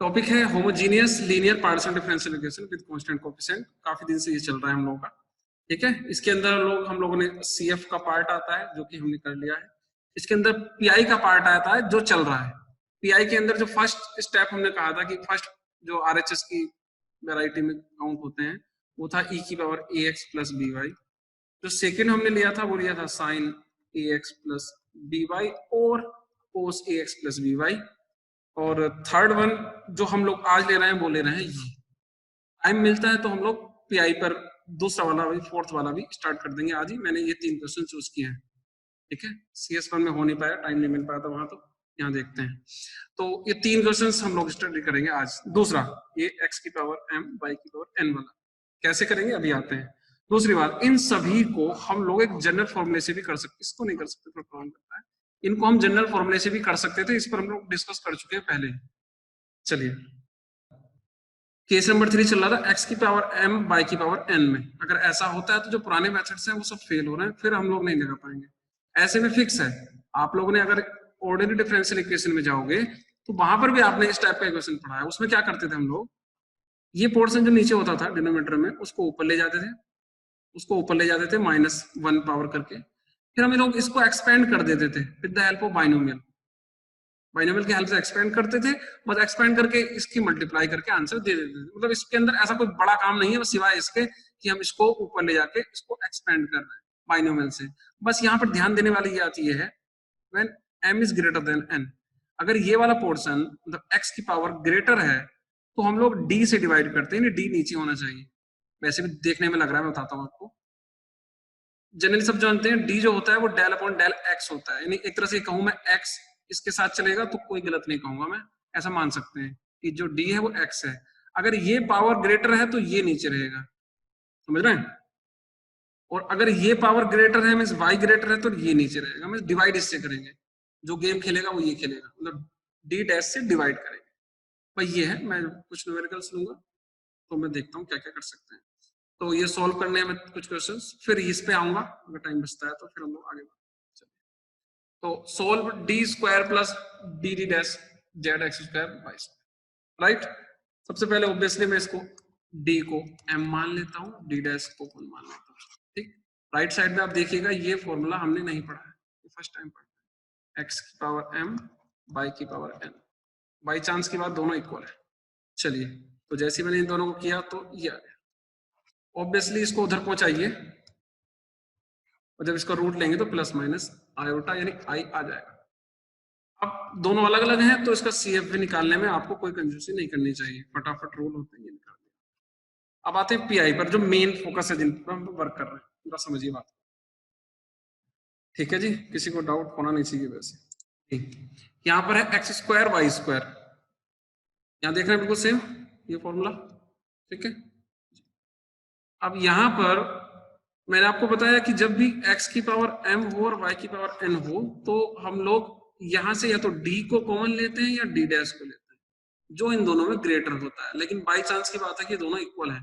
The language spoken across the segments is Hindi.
टॉपिक है homogeneous linear partial differential equation with constant coefficient. काफी दिन से ये चल रहा है हम लोगों का, ठीक है। इसके अंदर हम लोगों ने सीएफ का पार्ट आता है जो कि हमने कर लिया है। इसके अंदर पीआई का पार्ट आता है जो चल रहा है। पीआई के अंदर जो फर्स्ट स्टेप हमने कहा था कि फर्स्ट जो आरएचएस की वैरायटी में काउंट होते हैं वो था e की पावर ax प्लस by। जो सेकेंड हमने लिया था वो लिया था साइन ax प्लस by और cos ax प्लस by। और थर्ड वन जो हम लोग आज ले रहे हैं वो ले रहे हैं ये। टाइम मिलता है तो हम लोग पीआई पर दूसरा वाला भी फोर्थ वाला भी स्टार्ट कर देंगे आज ही। मैंने ये 3 क्वेश्चन चूज किए हैं, ठीक है। CS1 में हो नहीं पाया, टाइम नहीं मिल पाया था वहां, तो यहाँ देखते हैं। तो ये 3 क्वेश्चन हम लोग स्टडी करेंगे आज। दूसरा ये x की पावर m y की पावर n वाला कैसे करेंगे अभी आते हैं। दूसरी बात, इन सभी को हम लोग एक जनरल फॉर्मूले से भी कर सकते, इसको नहीं कर सकते, थोड़ा प्रॉब्लम करता है। इनको हम जनरल फॉर्मूले से भी कर सकते थे, इस पर हम लोग डिस्कस कर चुके हैं पहले। चलिए, केस नंबर 3 चल रहा था x की पावर m y की पावर n में। अगर ऐसा होता है तो जो पुराने मेथड्स हैं वो सब फेल हो रहे हैं, फिर हम लोग नहीं लगा पाएंगे। ऐसे में फिक्स है, आप लोगों ने अगर ऑर्डिनरी डिफरेंशियल इक्वेशन में जाओगे तो वहां पर भी आपने इस टाइप का इक्वेशन पढ़ा है। उसमें क्या करते थे हम लोग, ये पोर्शन जो नीचे होता था डिनोमिनेटर में उसको ऊपर ले जाते थे, उसको ऊपर ले जाते थे -1 पावर करके। फिर हम लोग इसको एक्सपेंड कर देते थे with the help of binomial. Binomial की हेल्प से एक्सपेंड करते थे, बस एक्सपेंड करके इसकी मल्टीप्लाई करके आंसर दे देते थे। मतलब इसके अंदर ऐसा कोई बड़ा काम नहीं है, बस सिवाय इसके कि हम इसको ऊपर ले जाके इसको एक्सपेंड कर रहे हैं बाइनोमियल से। बस यहाँ पर ध्यान देने वाली बात ये है, when m is greater than n, अगर ये वाला पोर्शन मतलब x की पावर ग्रेटर है तो हम लोग d से डिवाइड करते हैं, d नीचे होना चाहिए। वैसे भी देखने में लग रहा है, मैं बताता हूँ आपको। जनरली सब जानते हैं d जो होता है वो डेल अपॉन डेल x होता है, यानी एक तरह से कहूं मैं x इसके साथ चलेगा तो कोई गलत नहीं कहूंगा मैं, ऐसा मान सकते हैं कि जो d है वो x है। अगर ये पावर ग्रेटर है तो ये नीचे रहेगा, समझ रहे हैं। और अगर ये पावर ग्रेटर है मींस y ग्रेटर है तो ये नीचे रहेगा। मींस डिवाइड इससे करेंगे, जो गेम खेलेगा वो ये खेलेगा, मतलब d डैश से डिवाइड करेंगे। भाई ये है, मैं कुछ न्यूमेरिकल्स लूंगा तो मैं देखता हूँ क्या क्या कर सकते हैं। तो ये सॉल्व करने में कुछ क्वेश्चंस, फिर इस पे आऊंगा अगर टाइम बचता है तो, फिर हम लोग आगे बढ़ते। तो solve D square plus D D dash Z X square Y square, right. सबसे पहले ऑब्वियसली मैं इसको डी को m मान लेता हूँ, डी डैश को 1 मान लेता हूँ, ठीक। राइट साइड में आप देखिएगा ये फॉर्मूला हमने नहीं पढ़ा है, फर्स्ट टाइम पढ़ा है। x की पावर m y की पावर n, बाई चांस की बात दोनों इक्वल है। चलिए, तो जैसे मैंने इन दोनों को किया तो ये आ गया। ऑब्वियसली इसको उधर पहुंचाइए और जब इसका रूट लेंगे तो प्लस माइनस आयोटा यानी आई आ जाएगा। अब दोनों अलग अलग हैं तो इसका CF भी निकालने में आपको कोई कंफ्यूजन नहीं करनी चाहिए, फटाफट रूल होते हैं ये निकाल दिया। अब आते हैं पीआई पर, जो मेन फोकस है जिन पर हम वर्क कर रहे हैं, पूरा समझिए बात, ठीक है जी। किसी को डाउट होना नहीं चाहिए वैसे, ठीक। यहाँ पर है एक्स स्क्वायर वाई स्क्वायर, यहाँ देख रहे हैं बिल्कुल सेम ये फॉर्मूला, ठीक है। अब यहाँ पर मैंने आपको बताया कि जब भी x की पावर m हो और y की पावर n हो तो हम लोग यहाँ से या तो d को कॉमन लेते हैं या d डैश को लेते हैं, जो इन दोनों में ग्रेटर होता है। लेकिन बाई चांस की बात है कि दोनों इक्वल है,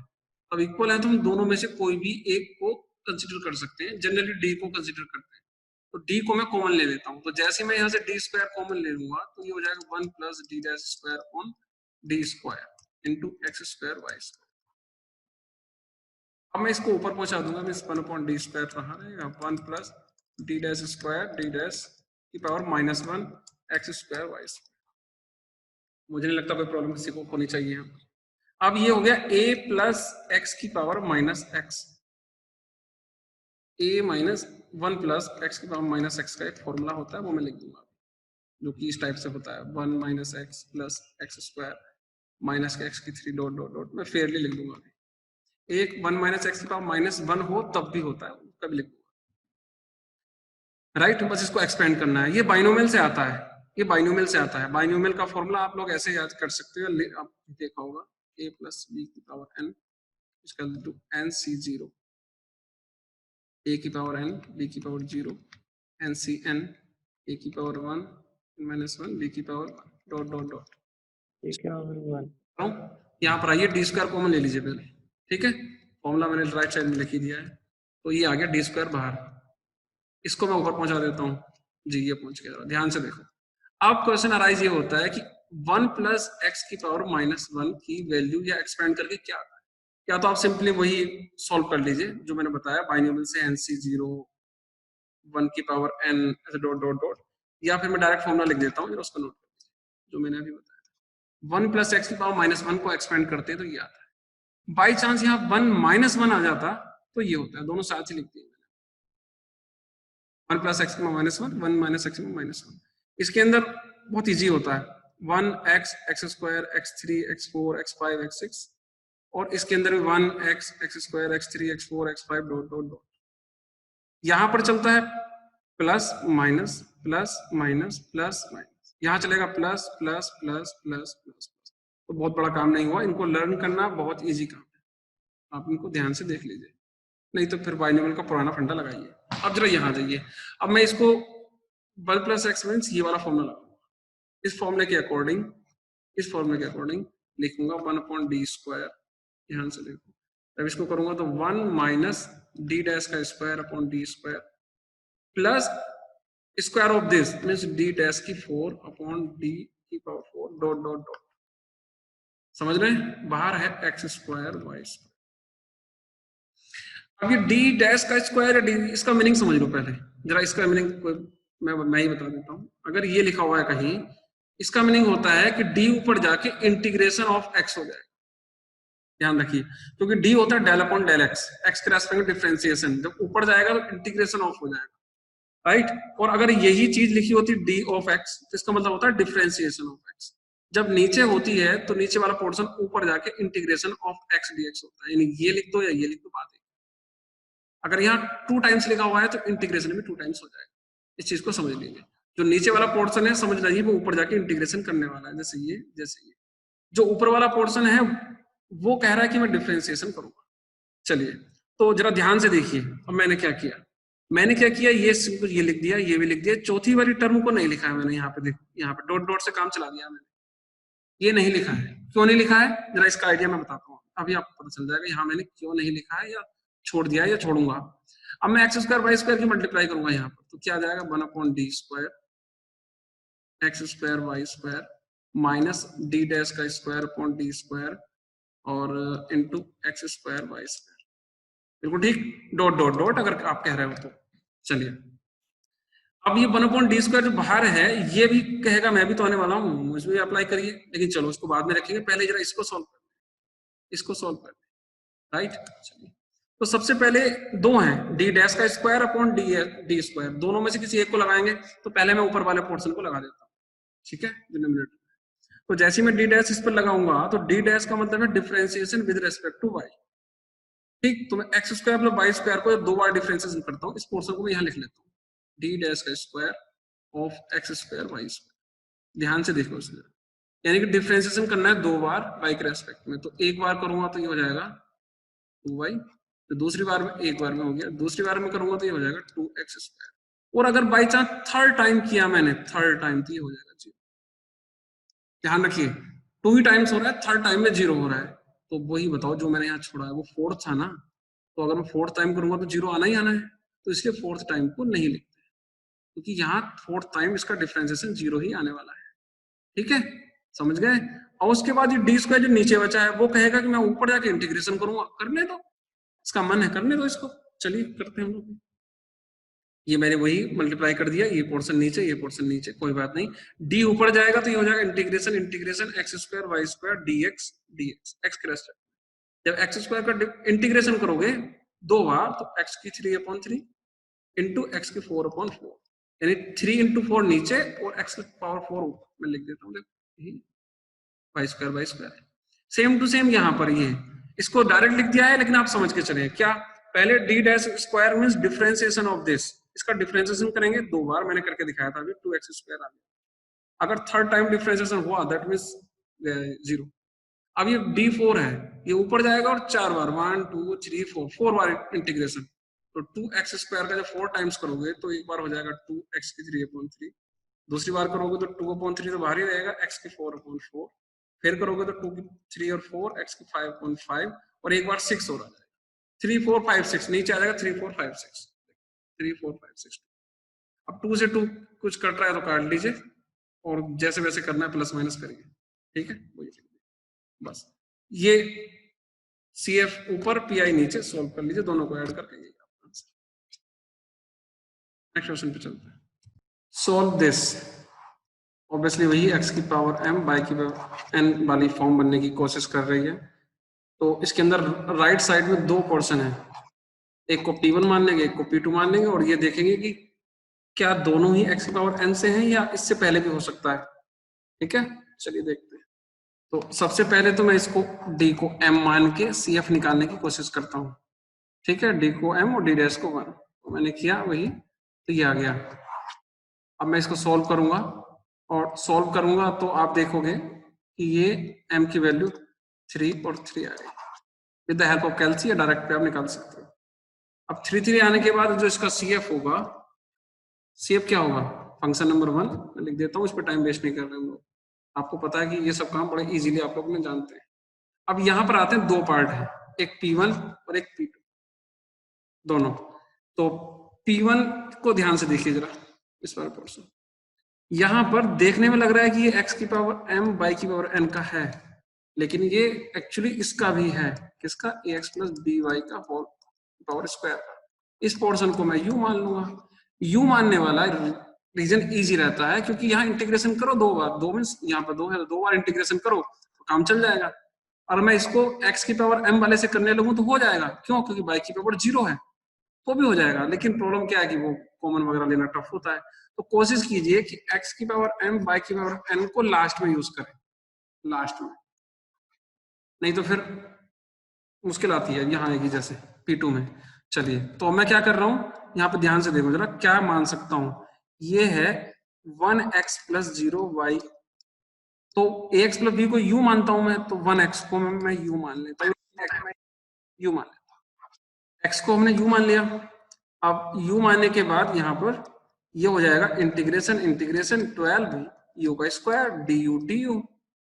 अब इक्वल है तो हम दोनों में से कोई भी एक को कंसिडर कर सकते हैं। जनरली d को कंसिडर करते हैं, तो d को मैं कॉमन ले लेता हूँ। तो जैसे मैं यहाँ से d स्क्वायर कॉमन ले लूंगा तो ये हो जाएगा 1 plus d dash square on d square into X square Y square. अब मैं इसको ऊपर पहुंचा दूंगा, मैं 1 अपॉन डी स्क्वायर रहा रहेगा 1 plus D dash square D dash की power -1 X square Y square. मुझे नहीं लगता कोई प्रॉब्लम किसी को होनी चाहिए। अब ये हो गया a प्लस एक्स की power minus x, a minus 1 plus x की पावर माइनस एक्स का एक फॉर्मूला होता है, वो मैं लिख दूंगा, जो कि इस टाइप से होता है 1 minus x plus x square minus x की 3 डॉट डॉट डॉट, मैं फेयरली लिख दूंगा। एक 1 माइनस एक्स की पावर -1 हो तब भी होता है, कभी लिख दूंगा, राइट। बस इसको एक्सपेंड करना है, ये बाइनोमियल से आता है, ये बाइनोमियल से आता है। बाइनोमियल का फॉर्मूला आप लोग ऐसे याद कर सकते हो, आप देखा होगा a प्लस बी की पावर n इसका टू n c 0, a की पावर n b की power 0 n c n a की पावर 1 -1 b की पावर डॉट डॉट डॉट यहाँ पर आइए डी स्क्वायर कॉमन ले लीजिए पहले, ठीक है। फॉर्मूला मैंने राइट साइड में लिख ही दिया है, तो ये आ गया डी स्क्वायर बाहर। इसको मैं ऊपर पहुंचा देता हूँ जी, ये पहुंच गया। ध्यान से देखो, अब क्वेश्चन अराइज ये होता है कि 1 प्लस एक्स की पावर -1 की वैल्यू या एक्सपेंड करके क्या आता है? या तो आप सिंपली वही सॉल्व कर लीजिए जो मैंने बताया, बाइनोमियल से NC0 1 की पावर n ऐसे डॉट डॉट डॉट, या फिर मैं डायरेक्ट फॉर्मूला लिख देता हूँ, उसको नोट कर लीजिए जो मैंने अभी बताया। 1 प्लस एक्स की पावर -1 को एक्सपेंड करते हैं तो ये आता है। बाई चांस यहाँ 1 -1 आ जाता तो ये होता है, दोनों साथ ही लिख दिए। 1 प्लस एक्स की पावर -1, 1 माइनस एक्स की पावर -1। इसके अंदर बहुत इजी होता है, 1x x² x3 x4 x5 x6, और इसके अंदर भी 1x x² x3 x4 x5 dot dot dot. यहां पर चलता है plus minus plus minus plus minus, यहां चलेगा plus plus plus plus plus. तो बहुत बड़ा काम नहीं हुआ, इनको लर्न करना बहुत इजी काम है, आप इनको ध्यान से देख लीजिए, नहीं तो फिर बाइनोमियल का पुराना फंडा लगाइए। अब जरा यहाँ जाइए, अब मैं इसको 1 प्लस एक्स मीन्स ये वाला फॉर्मूला लगाऊंगा, इस फॉर्मूले के अकॉर्डिंग, इस फॉर्मूले के अकॉर्डिंग लिखूंगा 1/d², ध्यान से देखो। जब इसको करूंगा तो 1 माइनस डी डैश का square upon D square plus square of this means D dash की 4 अपॉन डी की पावर 4 डॉट डॉट डॉट। समझ रहे हैं, बाहर है x² y²। अब ये डी डैश का स्क्वायर है, डी, इसका मीनिंग समझ लो पहले जरा, इसका मीनिंग मैं ही बता देता हूँ। अगर ये लिखा हुआ है कहीं, इसका मीनिंग होता है कि डी ऊपर जाके इंटीग्रेशन ऑफ एक्स हो जाएगा, ध्यान रखिए, क्योंकि डी होता है del upon del X, X के रेस्पेक्ट में डिफरेंशिएशन, जब ऊपर जाएगा तो इंटीग्रेशन ऑफ हो जाएगा, राइट। और अगर यही चीज लिखी होती डी ऑफ एक्स तो इसका मतलब होता है डिफरेंशिएशन ऑफ एक्स। जब नीचे होती है तो नीचे वाला पोर्शन ऊपर जाके इंटीग्रेशन ऑफ एक्स डीएक्स होता है, यानी ये लिख दो या ये लिख दो, बात है। अगर यहाँ 2 टाइम्स लिखा हुआ है तो इंटीग्रेशन भी 2 टाइम्स हो जाएगा, इस चीज को समझ लीजिए। जो नीचे वाला पोर्शन है समझ लीजिए वो ऊपर जाके इंटीग्रेशन करने वाला है, जैसे ये जैसे ये। जो ऊपर वाला पोर्शन है वो कह रहा है कि मैं डिफरेंशिएशन करूंगा। चलिए तो जरा ध्यान से देखिए, अब मैंने क्या किया, मैंने क्या किया, ये सिंपल ये लिख दिया, ये भी लिख दिया, चौथी वाली टर्म को नहीं लिखा है मैंने, यहाँ पे देखो, यहाँ पे डॉट डॉट से काम चला दिया मैंने, ये नहीं लिखा है। क्यों नहीं लिखा है, जरा इसका आइडिया मैं बताता हूँ, अभी आपको पता चल जाएगा यहाँ मैंने क्यों नहीं लिखा है या छोड़ दिया है या छोड़ूंगा। अब मैं x² y² की मल्टीप्लाई करूंगा यहाँ पर, तो क्या आ जाएगा 1/d² x² y² minus D dash का स्क्वायर अपॉन डी स्क्वायर और इंटू x² y²। बिल्कुल ठीक, डॉट डॉट डॉट अगर आप कह रहे हो तो। चलिए अब ये 1/d² जो बाहर है ये भी कहेगा मैं भी तो आने वाला हूँ, मुझे भी अप्लाई करिए, लेकिन चलो इसको बाद में रखेंगे, पहले जरा इसको सॉल्व कर, इसको सॉल्व कर, राइट। चलिए तो सबसे पहले दो हैं, डी डैश का स्क्वायर अपॉन डी स्क्वायर, दोनों में से किसी एक को लगाएंगे, तो पहले मैं ऊपर वाले पोर्शन को लगा देता हूँ, ठीक है, डिनोमिनेटर। तो जैसे मैं डी डैश इस पर लगाऊंगा तो डी डैश का मतलब है differentiation with respect to Y, ठीक। तो मैं x² प्लस y² को 2 बार डिफरेंशिएशन करता हूँ, इस पोर्शन को मैं यहाँ लिख लेता हूँ, डी डैश का स्क्वायर ऑफ x² y²। ध्यान से देखो इसमें, यानी कि डिफरेंशिएशन करना है 2 बार y के रेस्पेक्ट में, तो एक बार करूंगा तो ये हो जाएगा 2y, तो दूसरी बार में एक बार में हो गया, दूसरी बार में करूंगा तो ये हो जाएगा 2x²। और अगर बाई चांस थर्ड टाइम किया मैंने, थर्ड टाइम, तो ये हो जाएगा 0। ध्यान रखिए 2 ही टाइम्स हो रहा है, थर्ड टाइम में 0 हो रहा है, तो वही बताओ जो मैंने यहाँ छोड़ा है वो फोर्थ था ना, तो अगर मैं फोर्थ टाइम करूंगा तो 0 आना ही आना है, तो इसलिए फोर्थ टाइम को नहीं लिखते, क्योंकि यहाँ फोर्थ टाइम इसका डिफरेंशिएशन 0 ही आने वाला है, ठीक है, समझ गए। और उसके बाद ये d² जो नीचे बचा है वो कहेगा कि मैं ऊपर जाके इंटीग्रेशन करूंगा, करने दो, इसका मन है करने दो इसको, चलिए करते हैं हम लोग। ये मैंने वही मल्टीप्लाई कर दिया, ये पोर्शन नीचे ये पोर्शन नीचे, कोई बात नहीं, d ऊपर जाएगा तो ये हो जाएगा integration integration x² y² dx dx x के रेस्पेक्ट। जब x² का इंटीग्रेशन करोगे 2 बार तो x की 3/3 इंटू x की 4/4, यानी 3 × 4 नीचे और x की पावर 4 ऊपर, मैं लिख देता हूँ y²। सेम टू सेम यहाँ पर ये इसको डायरेक्ट लिख दिया है, लेकिन आप समझ के चले क्या, पहले d dash square means differentiation of this, इसका डिफरेंशिएशन करेंगे 2 बार, मैंने करके दिखाया था अभी, 2x² आ गया। अगर थर्ड टाइम डिफरेंशिएशन हुआ दैट मींस 0। अब ये d4 है, ये ऊपर जाएगा और 4 बार 1 2 3 4 बार इंटीग्रेशन, तो 2x² का जब 4 टाइम्स करोगे तो एक बार हो जाएगा 2x की 3/3, दूसरी बार करोगे तो 2/3 तो बाहर ही रहेगा, x की 4/4, फिर करोगे तो 2 की 3 और 4 x की 5/5, और एक बार 6 हो रहा है, 3 4 5 6 नीचे आ जाएगा, 3 4 5 6 3 4 5 6। अब 2 से 2 कुछ कट रहा है तो काट लीजिए, और जैसे वैसे करना है प्लस माइनस करिए, ठीक है, बस ये CF ऊपर PI नीचे सोल्व कर लीजिए, दोनों को ऐड करके यही आपका आंसर। नेक्स्ट क्वेश्चन पे चलते हैं। सोल्व दिस, ऑब्वियसली वही x की पावर m बाई की पावर n वाली फॉर्म बनने की कोशिश कर रही है। तो इसके अंदर राइट साइड में दो पोर्शन है, एक को P1 मान लेंगे, एक को P2 मान लेंगे, और ये देखेंगे कि क्या दोनों ही x की पावर n से हैं या इससे पहले भी हो सकता है। ठीक है, चलिए देखते हैं। तो सबसे पहले तो मैं इसको d को m मान के CF निकालने की कोशिश करता हूँ। ठीक है, d को m और d डैश को 1, तो मैंने किया वही, तो ये आ गया। अब मैं इसको सॉल्व करूंगा, और सॉल्व करूंगा तो आप देखोगे कि ये m की वैल्यू 3 और 3 आ गई। विद द हेल्प ऑफ कैलसी या डायरेक्ट पे आप निकाल सकते हो। अब 3 3 आने के बाद जो इसका CF होगा, CF क्या होगा, फंक्शन नंबर 1 मैं लिख देता हूँ, इस पर टाइम वेस्ट नहीं कर रहे हम लोग, आपको पता है कि ये सब काम बड़े इजीली आप लोग ने जानते हैं। अब यहाँ पर आते हैं दो पार्ट है, एक P1 और एक P2 दोनों। तो P1 को ध्यान से देखिए जरा, इस वाले पोर्शन, यहां पर देखने में लग रहा है कि ये x की पावर m बाई की पावर n का है, लेकिन ये एक्चुअली इसका भी है, किसका, ax प्लस by का होल पावर स्क्वायर का। इस पोर्शन को मैं u मान लूंगा। u मानने वाला रीजन इजी रहता है, क्योंकि यहाँ इंटीग्रेशन करो दो बार, दो मीन्स यहाँ पर दो है, दो बार इंटीग्रेशन करो तो काम चल जाएगा। और मैं इसको x की पावर m वाले से करने लगूं तो हो जाएगा, क्यों, क्योंकि y की पावर 0 है, तो भी हो जाएगा। लेकिन प्रॉब्लम क्या है कि वो कॉमन वगैरह लेना टफ होता है। तो कोशिश कीजिए कि x की पावर m बाई की पावर n को लास्ट में यूज करें, लास्ट में, नहीं तो फिर मुश्किल आती है, यहाँ आएगी जैसे P2 में। चलिए, तो मैं क्या कर रहा हूँ, यहाँ पे ध्यान से देखो जरा, क्या मान सकता हूँ, ये है 1x प्लस 0y, तो ax प्लस b को u मानता हूं मैं, तो 1x को मैं u मान लेता हूँ, u मान लेता हूँ, x को हमने u मान लिया। अब u मानने के बाद यहाँ पर ये हो जाएगा इंटीग्रेशन इंटीग्रेशन 12 u का स्क्वायर du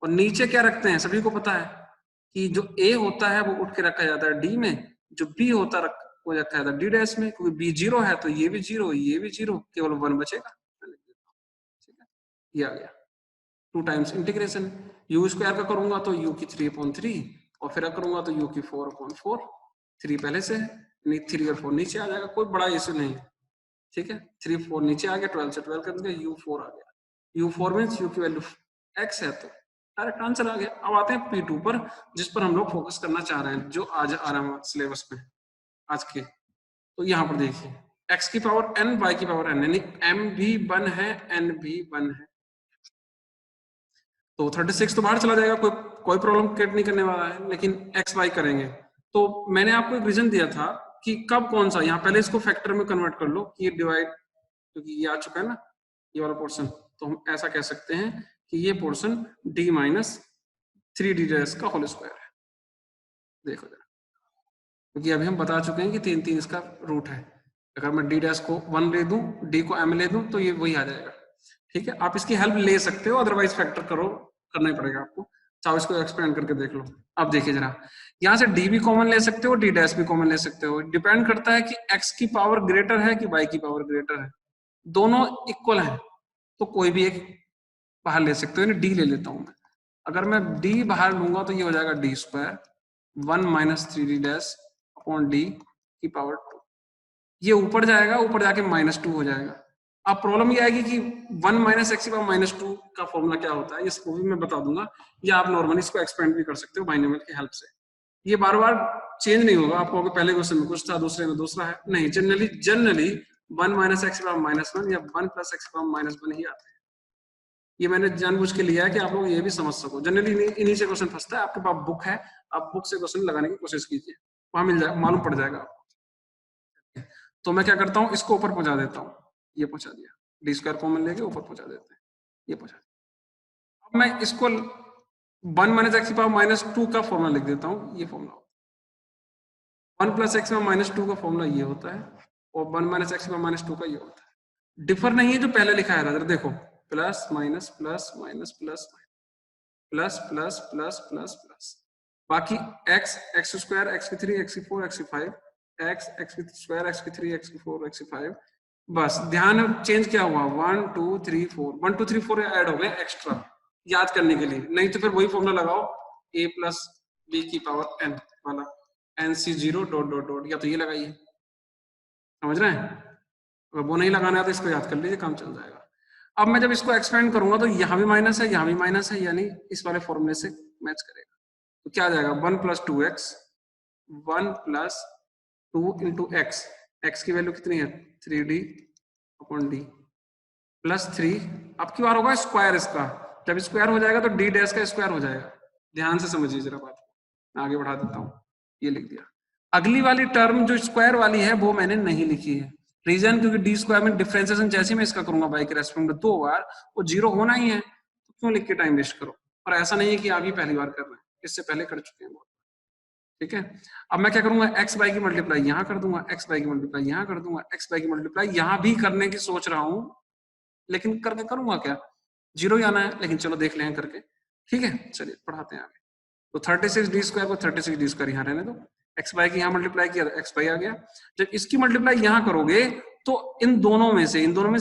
और नीचे क्या रखते हैं, सभी को पता है कि जो a होता है वो उठ के रखा जाता है d में, जो b होता है वो रखा जाता है d डैश में, क्योंकि b 0 है तो ये भी 0, ये भी 0, केवल 1 बचेगा। ठीक है, ये आ गया 2 टाइम्स इंटीग्रेशन, u स्क्वायर का करूंगा तो u की 3/3 और फिर करूंगा तो u की 4/4, 3 पहले से है, नहीं 3 और 4 नीचे आ जाएगा, कोई बड़ा इशू नहीं। ठीक है, 3 4 नीचे आ गया, 12 से 12 कर दिया, u4 आ गया। u4 मीन्स u की वैल्यू x है, तो डायरेक्ट आंसर आ गया। अब आते हैं P2 पर, जिस पर हम लोग फोकस करना चाह रहे हैं, जो आज आ रहा है सिलेबस में आज के। तो यहाँ पर देखिए x की पावर n y की पावर n, यानी m भी 1 है n भी 1 है, तो 36 तो बाहर चला जाएगा, कोई प्रॉब्लम क्रिएट नहीं करने वाला है। लेकिन एक्स वाई करेंगे तो मैंने आपको एक रीजन दिया था कि कब कौन सा, यहाँ पहले इसको फैक्टर में कन्वर्ट कर लो कि ये डिवाइड, क्योंकि ये आ चुका है ना ये वाला पोर्शन, तो हम ऐसा कह सकते हैं कि ये पोर्शन d माइनस 3d का होल स्क्वायर है। देखो जरा, क्योंकि अभी हम बता चुके हैं कि 3 3 इसका रूट है, अगर मैं d डैश को 1 ले दूं, d को m ले दूं, तो ये वही आ जाएगा। ठीक है, आप इसकी हेल्प ले सकते हो, अदरवाइज फैक्टर करो, करना ही पड़ेगा आपको। चाहो इसको एक्सपेंड करके देख लो। अब देखिए जरा, यहाँ से d भी कॉमन ले सकते हो, d डैश भी कॉमन ले सकते हो, डिपेंड करता है कि x की पावर ग्रेटर है कि y की पावर ग्रेटर है, दोनों इक्वल है तो कोई भी एक बाहर ले सकते हो, d ले लेता हूं मैं। अगर मैं d बाहर लूंगा तो ये हो जाएगा d square 1 minus 3d dash upon d की पावर 2, ये ऊपर जाएगा, ऊपर जाके -2 हो जाएगा। अब प्रॉब्लम ये आएगी कि 1 माइनस एक्स की पावर -2 का फॉर्मूला क्या होता है, इसको भी मैं बता दूंगा, या आप नॉर्मली इसको एक्सपेंड भी कर सकते हो बाइनोमियल की हेल्प से। ये बार बार चेंज नहीं होगा, आपको पहले क्वेश्चन में कुछ था, दूसरे में दूसरा है, नहीं, जनरली 1 माइनस एक्स की पावर -1 या 1 प्लस एक्स की पावर -1 ही आता है। ये मैंने जानबूझ के लिया है कि आप लोग ये भी समझ सको। जनरली इन्हीं से क्वेश्चन फंसता है, आपके पास बुक है, आप बुक से क्वेश्चन लगाने की कोशिश कीजिए, वहां मिल जाएगा, मालूम पड़ जाएगा आपको। तो मैं क्या करता हूँ, इसको ऊपर पहुंचा देता हूँ, ये पहुंचा दिया, डी स्क्वायर कॉमन लेके ऊपर पहुंचा देते हैं, ये पहुंचा दिया। अब मैं इसको 1 माइनस एक्स की पावर -2 का फॉर्मूला लिख देता हूँ, ये फॉर्मूला 1 प्लस एक्स में -2 का फॉर्मूला ये होता है, और 1 माइनस एक्स में -2 का ये होता है। डिफर नहीं है जो पहले लिखा है, जरा देखो, plus minus plus minus plus plus plus plus plus plus, बाकी x एक्स स्क्वायर x की 3 x की 4 x की 5 x x की स्क्वायर x की 3 x की 4 x की 5 बस ध्यान चेंज क्या हुआ, 1 2 3 4, 1 2 3 4 ऐड हो गए एक्स्ट्रा याद करने के लिए, नहीं तो फिर वही फॉर्मूला लगाओ a प्लस बी की पावर n वाला, nc0 डॉट डॉट डॉट, या तो ये लगाइए, समझ रहे हैं। अगर वो नहीं लगाना है तो इसको याद कर लीजिए, काम चल जाएगा। अब मैं जब इसको एक्सपेंड करूंगा तो यहाँ भी माइनस है, यहाँ भी माइनस है, यानी इस वाले फॉर्मूले से मैच करेगा। तो क्या आ जाएगा, 1 plus 2x, 1 plus 2 into x, x की वैल्यू कितनी है 3d अपॉन डी प्लस 3, अब की बार होगा स्क्वायर इसका, जब स्क्वायर हो जाएगा तो डी डैश का स्क्वायर हो जाएगा। ध्यान से समझिए जरा बात, मैं आगे बढ़ा देता हूँ, ये लिख दिया। अगली वाली टर्म जो स्क्वायर वाली है वो मैंने नहीं लिखी है, रीजन क्योंकि डी स्क्वायर में डिफरेंशिएशन जैसे मैं इसका करूंगा बाई के रेस्पेक्ट में 2 बार, वो जीरो होना ही है, तो क्यों लिख के टाइम वेस्ट करो। और ऐसा नहीं है कि आप ही पहली बार कर रहे हैं, इससे पहले कर चुके हैं बहुत, ठीक है। अब मैं क्या करूंगा, एक्स बाई की मल्टीप्लाई यहाँ कर दूंगा, एक्स बाई की मल्टीप्लाई यहाँ कर दूंगा, एक्स बाई की मल्टीप्लाई यहाँ भी करने की सोच रहा हूँ, लेकिन करके करूंगा क्या, जीरो ही आना है, लेकिन चलो देख लें करके, ठीक है। चलिए पढ़ाते हैं आगे। तो 36 डी स्क्वायर को 36 डी स्क्वायर यहाँ रहने दो, एक्स बाई की यहाँ मल्टीप्लाई किया तो एक्स बाई आ गया। जब इसकी मल्टीप्लाई यहाँ करोगे तो इन दोनों में से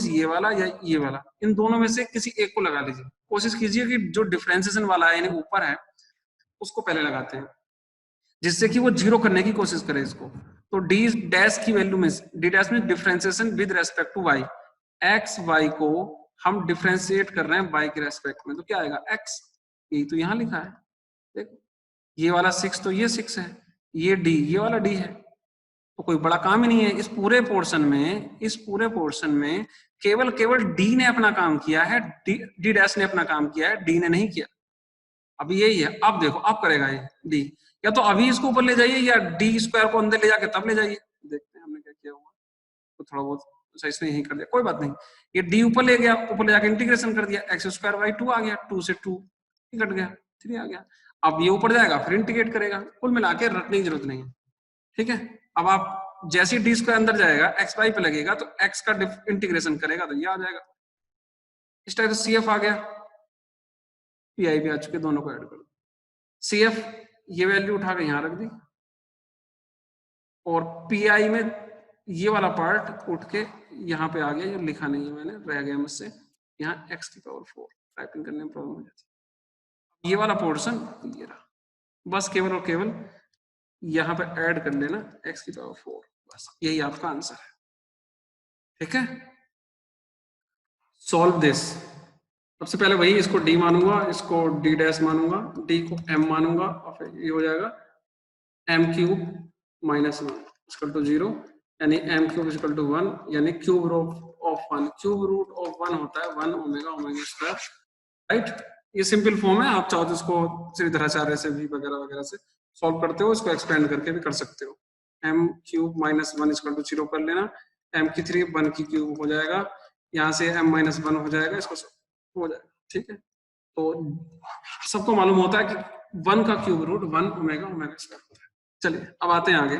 ये वाला या ये वाला, इन दोनों में से किसी एक को लगा लीजिए, कोशिश कीजिए कि जो डिफरेंशिएशन वाला है यानी ऊपर है उसको पहले लगाते हैं, जिससे कि वो जीरो करने की कोशिश करे इसको। तो डी डैश की वैल्यू में, डी डैश में differentiation with respect to Y, X Y को हम डिफरेंशिएट कर रहे हैं वाई के रेस्पेक्ट में, तो क्या आएगा एक्स, यही तो यहाँ लिखा है देखो, ये वाला 6 तो ये 6 है, ये डी ये वाला डी है, तो कोई बड़ा काम ही नहीं है इस पूरे पोर्शन में, इस पूरे पोर्शन में केवल केवल डी ने अपना काम किया है, डी डैश ने अपना काम किया है, डी ने नहीं किया। अब यही है, अब देखो अब करेगा ये डी, या तो अभी इसको ऊपर ले जाइए या डी स्क्वायर को अंदर ले जाके तब ले जाइए, देखते हैं हमने क्या किया हुआ, तो थोड़ा बहुत अच्छा इसने यही कर दिया, कोई बात नहीं। ये डी ऊपर ले गया, ऊपर ले जाके इंटीग्रेशन कर दिया, एक्स स्क्वायर बाई 2 आ गया, 2 से 2 कट गया, 3 आ गया। अब ये ऊपर जाएगा फिर इंटीग्रेट करेगा, कुल मिला के रटने की जरूरत नहीं है, ठीक है। अब आप जैसे डी स्क्वायर अंदर जाएगा एक्स वाई पे लगेगा तो एक्स का इंटीग्रेशन करेगा तो ये आ जाएगा, इस टाइप से सी एफ आ गया, पी आई भी आ चुके, दोनों को ऐड कर दो। सी एफ ये वैल्यू उठा के यहाँ रख दी, और पी आई में ये वाला पार्ट उठ के यहाँ पे आ गया, ये लिखा नहीं है मैंने, रह गया मुझसे, यहाँ एक्स की पावर 4 टाइपिंग करने में प्रॉब्लम हो जाती है, ये वाला पोर्शन ये रहा, बस केवल और केवल यहाँ पे ऐड कर लेना एक्स की पावर 4, बस यही आपका आंसर है, ठीक है। सॉल्व दिस, सबसे पहले वही, इसको डी मानूंगा, इसको डी डैश मानूंगा, डी को एम मानूंगा, और फिर ये हो जाएगा M cube minus 1 equal to 0, यानी एम क्यूब इक्वल टू 1, यानी cube root of 1, cube root of 1 होता है 1 ओमेगा ओमेगा स्क्वायर, राइट। ये सिंपल फॉर्म है, आप चाहो तो इसको श्रीधराचार्य से भी वगैरह वगैरह से सॉल्व करते हो, इसको एक्सपेंड करके भी कर सकते हो। M cube minus 1 equal to 0 कर लेना, एम की 3 1 की क्यूब हो जाएगा, यहाँ से एम माइनस 1 हो जाएगा, इसको हो जाएगा, ठीक है। तो सबको मालूम होता है कि 1 का cube root 1 omega omega square होता है। चलिए अब आते हैं आगे,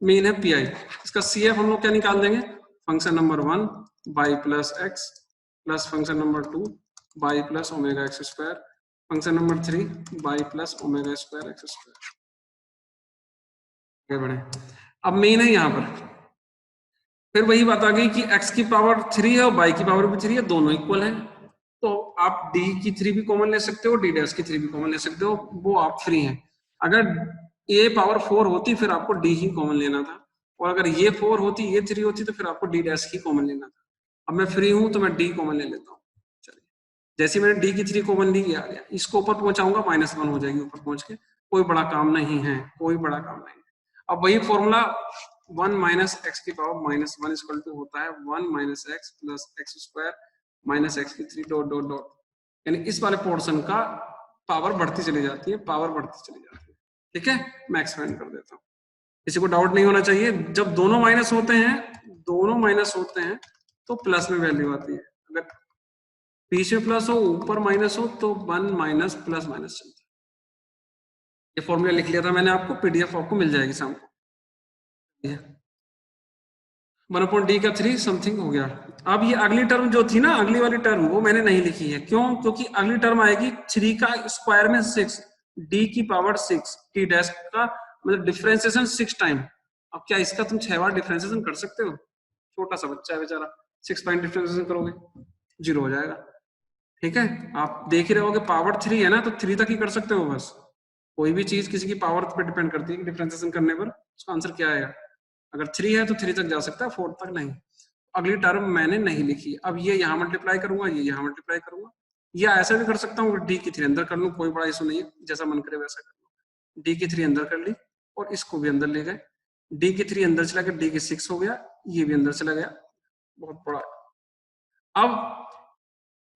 मेन है पी आई, इसका सी एफ हम लोग क्या निकाल देंगे, function number 1 by plus x plus function number 2 by plus omega x square, function number 3 by plus omega square x square. आगे बढ़े, अब मेन है यहाँ पर, फिर वही बात आ गई कि x की पावर 3 है और y की पावर भी 3 है, दोनों इक्वल हैं, तो आप d की 3 भी कॉमन ले सकते हो, d डैश की 3 भी कॉमन ले सकते हो, वो आप फ्री हैं। अगर a पावर 4 होती फिर आपको d ही कॉमन लेना था, और अगर ये 4 होती ये 3 होती तो फिर आपको d डैश ही कॉमन लेना था। अब मैं फ्री हूं तो मैं d कॉमन ले लेता हूँ, चलिए जैसे मैंने d की 3 कॉमन ली, आ गया, इसको ऊपर पहुंचाऊंगा -1 हो जाएगी ऊपर पहुंच के, कोई बड़ा काम नहीं है, कोई बड़ा काम नहीं है। अब वही फॉर्मूला 1 माइनस एक्स की पावर -1 इक्वल टू होता है 1 minus x plus x square minus x की 3 डॉट डॉट डॉट, यानी इस वाले पोर्शन का पावर बढ़ती चली जाती है, पावर बढ़ती चली जाती है, ठीक है। मैं एक्सपेंड कर देता हूँ, किसी को डाउट नहीं होना चाहिए, जब दोनों माइनस होते हैं तो प्लस में वैल्यू आती है, अगर पीछे प्लस हो ऊपर माइनस हो तो 1 माइनस प्लस माइनस चलता है। ये फॉर्मूला लिख लिया था मैंने आपको, पीडीएफ आपको मिल जाएगी शाम को, 1/d का 3 समथिंग हो गया। अब ये अगली टर्म जो थी ना, अगली वाली टर्म वो मैंने नहीं लिखी है, क्यों, क्योंकि अगली टर्म आएगी 3 का स्क्वायर में 6, d की पावर 6, t डैश का मतलब डिफरेंशिएशन 6 टाइम। अब क्या इसका तुम 6 बार डिफरेंशिएशन कर सकते हो, छोटा सा बच्चा है बेचारा, 6 पॉइंट डिफरेंशिएशन करोगे 0 हो जाएगा। ठीक है, आप देख ही रहे होगे पावर 3 है ना, तो 3 तक ही कर सकते हो बस। कोई भी चीज किसी की पावर पे डिपेंड करती है, डिफरेंशिएशन करने पर उसका आंसर क्या आएगा। अगर 3 है तो 3 तक जा सकता है, 4 तक नहीं। अगली टर्म मैंने नहीं लिखी, अब ये यहाँ मल्टीप्लाई करूंगा, ये यहाँ मल्टीप्लाई करूंगा, या ऐसा भी कर सकता हूँ डी की 3 अंदर कर लूँ, कोई बड़ा इशू नहीं है, जैसा मन करे वैसा कर लूँ। डी की 3 अंदर कर ली और इसको भी अंदर ले गए, डी की 3 अंदर चला गया, डी की 6 हो गया, ये भी अंदर चला गया, बहुत बड़ा। अब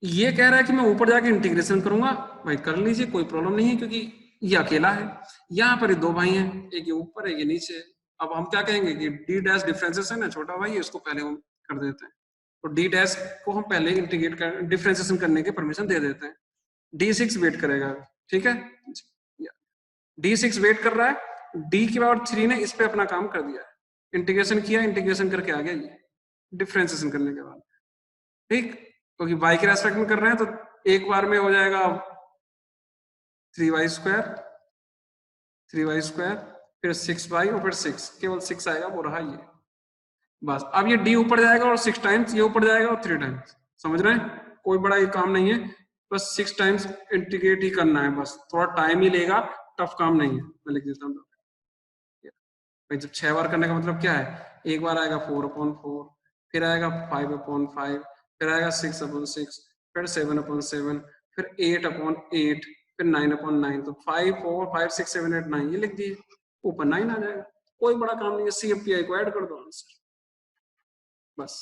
ये कह रहा है कि मैं ऊपर जाके इंटीग्रेशन करूंगा, भाई कर लीजिए, कोई प्रॉब्लम नहीं है, क्योंकि ये अकेला है। यहाँ पर 2 भाई हैं, एक ये ऊपर है, ये नीचे। अब हम क्या कहेंगे कि डी डैश डिफरेंशिएशन है, छोटा भाई है, इसको पहले हम कर देते हैं, तो डी डैश को हम पहले इंटीग्रेट कर डिफरेंशिएशन करने की परमिशन दे देते हैं। D6 वेट करेगा, ठीक है, D6 वेट कर रहा है, डी की पावर 3 ने इस पे अपना काम कर दिया है, इंटीग्रेशन किया, इंटीग्रेशन करके आ गया ये डिफरेंशिएशन करने के बाद। ठीक, क्योंकि y के रेस्पेक्ट में कर रहे हैं तो एक बार में हो जाएगा 3y स्क्वायर, 3y स्क्वायर, फिर 6y और फिर 6, केवल 6 आएगा, वो रहा ये बस। अब ये d ऊपर जाएगा और 6 टाइम्स, ये ऊपर जाएगा और 3 टाइम्स, समझ रहे हैं, कोई बड़ा ये काम नहीं है, बस 6 टाइम्स इंटीग्रेट ही करना है, बस थोड़ा टाइम ही लेगा, टफ काम नहीं है। मैं लिख देता हूँ, भाई जब 6 बार करने का मतलब क्या है, एक बार आएगा 4/4, फिर आएगा 5/5, फिर आएगा 6/6, फिर 7/7, फिर 8/8, फिर 9/9, तो 5 4 5 6 7 8 9 ये लिख दिए, ऊपर 9 आ जाएगा, कोई बड़ा काम नहीं है, CFPI को ऐड कर दो आंसर बस।